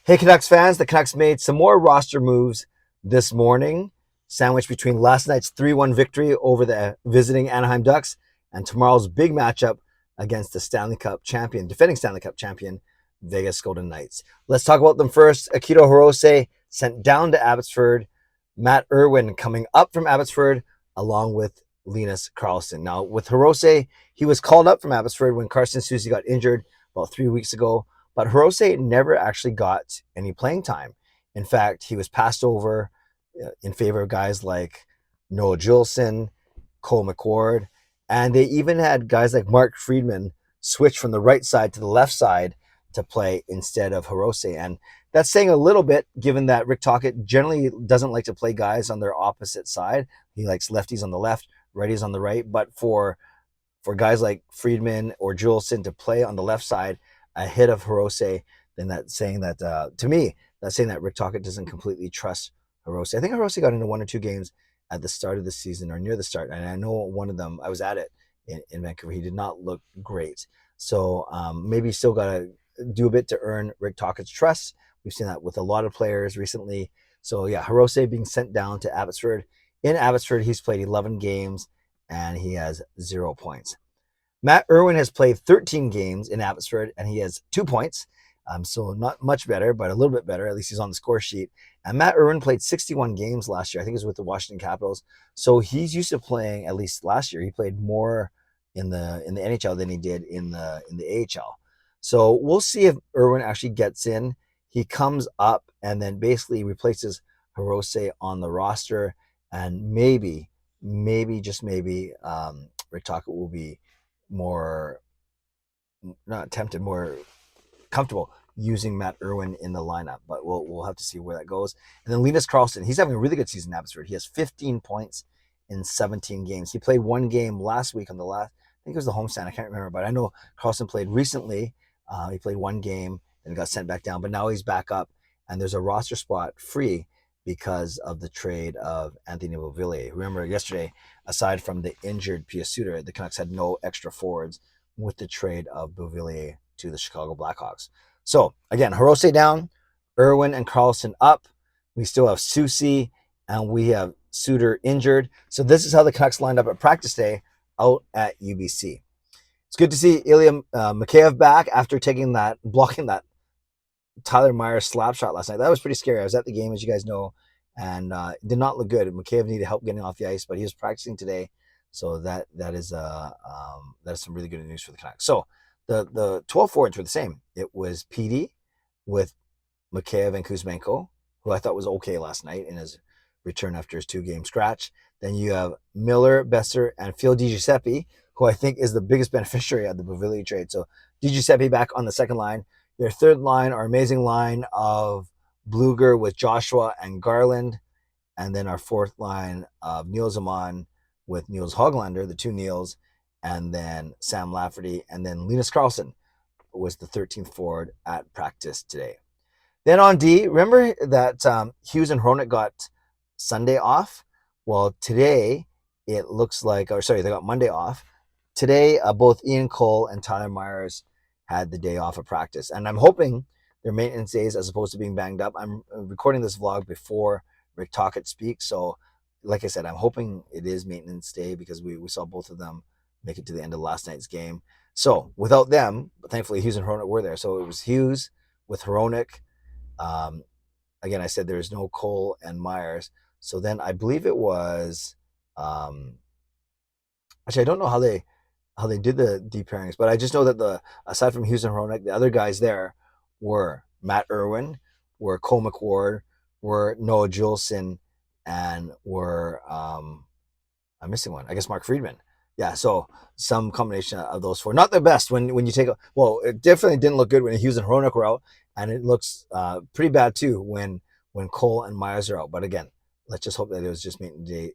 Hey, Canucks fans, the Canucks made some more roster moves this morning, sandwiched between last night's 3-1 victory over the visiting Anaheim Ducks and tomorrow's big matchup against the defending Stanley Cup champion, Vegas Golden Knights. Let's talk about them first. Akito Hirose sent down to Abbotsford, Matt Irwin coming up from Abbotsford, along with Linus Karlsson. Now, with Hirose, he was called up from Abbotsford when Carson Soucy got injured about 3 weeks ago. But Hirose never actually got any playing time. In fact, he was passed over in favor of guys like Noah Juleson, Cole McWard, and they even had guys like Mark Friedman switch from the right side to the left side to play instead of Hirose. And that's saying a little bit, given that Rick Tocchet generally doesn't like to play guys on their opposite side. He likes lefties on the left, righties on the right. But for guys like Friedman or Juleson to play on the left side ahead of Hirose, then that's saying that, to me, that's saying that Rick Tocchet doesn't completely trust Hirose. I think Hirose got into 1 or 2 games at the start of the season or near the start. And I know one of them, I was at it in Vancouver. He did not look great. So maybe still got to do a bit to earn Rick Tocchet's trust. We've seen that with a lot of players recently. So yeah, Hirose being sent down to Abbotsford. In Abbotsford, he's played 11 games and he has 0 points. Matt Irwin has played 13 games in Abbotsford, and he has 2 points. So not much better, but a little bit better. At least he's on the score sheet. And Matt Irwin played 61 games last year. I think it was with the Washington Capitals. So he's used to playing, at least last year, he played more in the NHL than he did in the AHL. So we'll see if Irwin actually gets in. He comes up and then basically replaces Hirose on the roster, and maybe, just maybe, Rick Tocchet will be more comfortable using Matt Irwin in the lineup, but we'll have to see where that goes. And then Linus Karlsson, he's having a really good season in Abbotsford. He has 15 points in 17 games. He played 1 game last week I think it was the homestand. I can't remember, but I know Karlsson played recently. He played 1 game and got sent back down, but now he's back up, and there's a roster spot free because of the trade of Anthony Beauvillier. Remember yesterday, aside from the injured Pia Suter, the Canucks had no extra forwards with the trade of Beauvillier to the Chicago Blackhawks. So again, Hirose down, Irwin and Karlsson up. We still have Soucy and we have Suter injured. So this is how the Canucks lined up at practice day out at UBC. It's good to see Ilya Mikheyev back after blocking that Tyler Myers slap shot last night. That was pretty scary. I was at the game, as you guys know, and it did not look good. Mikheyev needed help getting off the ice, but he was practicing today, so that is some really good news for the Canucks. So the 12 forwards were the same. It was PD with Mikheyev and Kuzmenko, who I thought was okay last night in his return after his 2-game scratch. Then you have Miller, Besser, and Phil DiGiuseppe, who I think is the biggest beneficiary of the Beauvillier trade. So DiGiuseppe back on the second line. Their third line, our amazing line of Bluger with Joshua and Garland. And then our fourth line of Neil Zaman with Niels Hoglander, the 2 Niels, and then Sam Lafferty. And then Linus Karlsson was the 13th forward at practice today. Then on D, remember that Hughes and Hronek got Sunday off? Well, today it looks like, they got Monday off. Today, both Ian Cole and Tyler Myers had the day off of practice. And I'm hoping their maintenance days, as opposed to being banged up. I'm recording this vlog before Rick Tocchet speaks. So like I said, I'm hoping it is maintenance day because we saw both of them make it to the end of last night's game. So without them, but thankfully Hughes and Hronek were there. So it was Hughes with Hronek. Again, I said there's no Cole and Myers. So then I believe it was, actually, I don't know how they did the deep pairings, but I just know that aside from Hughes and Hronek, the other guys there were Matt Irwin, were Cole McWard, were Noah Juleson, and were I'm missing one. I guess Mark Friedman. Yeah, so some combination of those 4. Not the best when you take a, well, it definitely didn't look good when Hughes and Hronek were out, and it looks pretty bad too when Cole and Myers are out. But again, let's just hope that it was just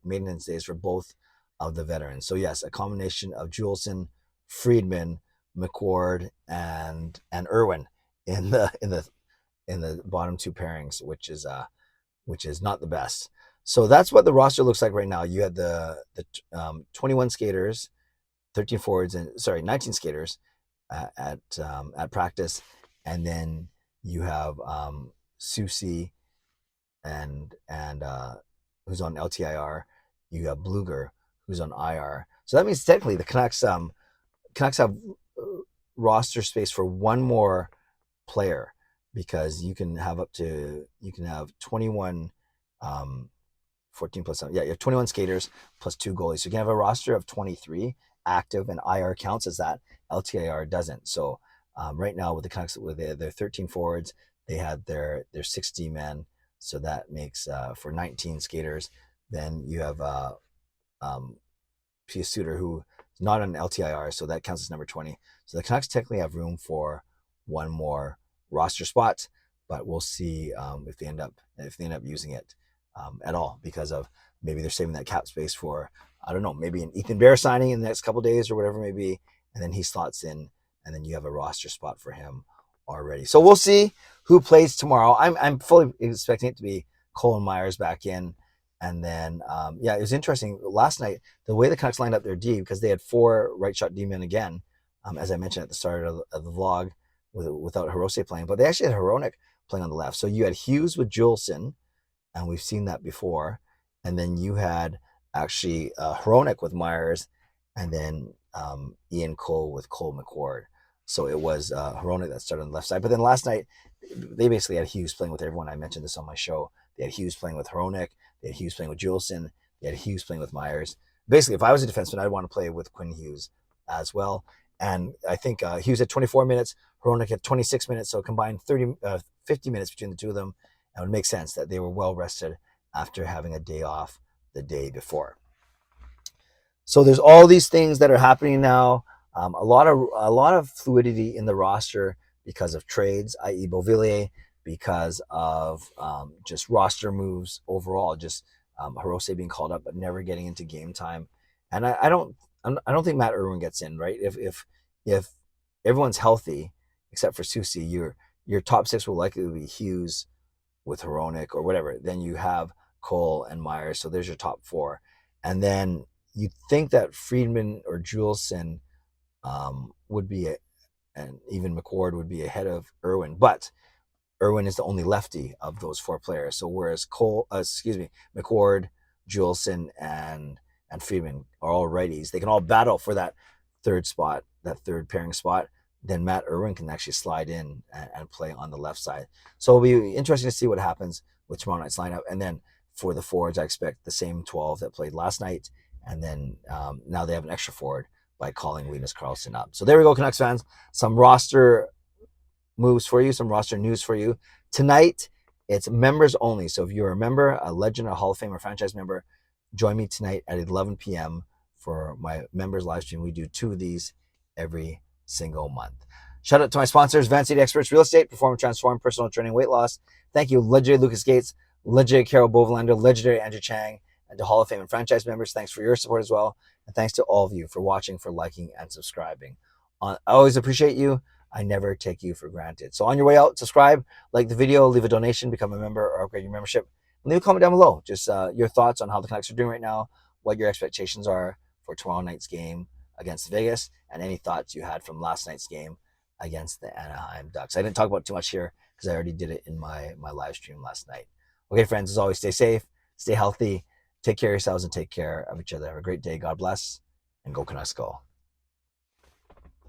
maintenance days for both of the veterans. So yes, a combination of Juleson, Friedman, McWard, and Irwin in the bottom 2 pairings, which is not the best. So that's what the roster looks like right now. You had the 21 skaters, 13 forwards, and 19 skaters at practice, and then you have Susie and who's on LTIR. You got Bluger, who's on IR. So that means technically the Canucks have roster space for one more player, because you can have 21 14 plus 7. Yeah, you have 21 skaters plus 2 goalies. So you can have a roster of 23 active, and IR counts as that. LTIR doesn't. So right now with the Canucks, with their 13 forwards, they had their 60 men. So that makes for 19 skaters. Then you have Pius Suter, who is not on LTIR, so that counts as number 20. So the Canucks technically have room for one more roster spot, but we'll see if they end up using it at all, because of maybe they're saving that cap space for, I don't know, maybe an Ethan Bear signing in the next couple of days or whatever it may be, and then he slots in, and then you have a roster spot for him already. So we'll see who plays tomorrow. I'm fully expecting it to be Cole and Myers back in. And then, it was interesting last night, the way the Canucks lined up their D, because they had 4 right shot D men again, as I mentioned at the start of the vlog, without Hirose playing. But they actually had Hronek playing on the left. So you had Hughes with Juleson, and we've seen that before. And then you had actually Hronek with Myers, and then Ian Cole with Cole McWard. So it was Hronek that started on the left side. But then last night, they basically had Hughes playing with everyone. I mentioned this on my show. They had Hughes playing with Hronek. They had Hughes playing with Juleson. They had Hughes playing with Myers. Basically, if I was a defenseman, I'd want to play with Quinn Hughes as well. And I think Hughes had 24 minutes, Hronek had 26 minutes, so combined 50 minutes between the two of them. And it would make sense that they were well rested after having a day off the day before. So there's all these things that are happening now. A lot of fluidity in the roster because of trades, i.e. Beauvillier, because of just roster moves overall, just Hirose being called up but never getting into game time. And I don't think Matt Irwin gets in, right? If everyone's healthy except for Susie, your top 6 will likely be Hughes with Hronek or whatever. Then you have Cole and Myers, so there's your top 4. And then you think that Friedman or Juleson would be and even McWard would be ahead of Irwin, but Irwin is the only lefty of those 4 players. So whereas McWard, Juleson, and Friedman are all righties, they can all battle for that third spot, that third pairing spot. Then Matt Irwin can actually slide in and play on the left side. So it'll be interesting to see what happens with tomorrow night's lineup. And then for the forwards, I expect the same 12 that played last night. And then now they have an extra forward by calling Linus Karlsson up. So there we go, Canucks fans. Some roster moves for you, some roster news for you. Tonight, it's members only. So if you're a member, a legend, a Hall of Fame, or franchise member, join me tonight at 11 p.m. for my members live stream. We do 2 of these every single month. Shout out to my sponsors, Van City Experts Real Estate, Perform, Transform, Personal Training, Weight Loss. Thank you, legendary Lucas Gates, legendary Carol Bovelander, legendary Andrew Chang, and to Hall of Fame and franchise members. Thanks for your support as well. And thanks to all of you for watching, for liking, and subscribing. I always appreciate you. I never take you for granted. So on your way out, subscribe, like the video, leave a donation, become a member, or upgrade your membership. Leave a comment down below. Just your thoughts on how the Canucks are doing right now, what your expectations are for tomorrow night's game against Vegas, and any thoughts you had from last night's game against the Anaheim Ducks. I didn't talk about it too much here because I already did it in my live stream last night. Okay, friends, as always, stay safe, stay healthy, take care of yourselves, and take care of each other. Have a great day. God bless, and go Canucks go.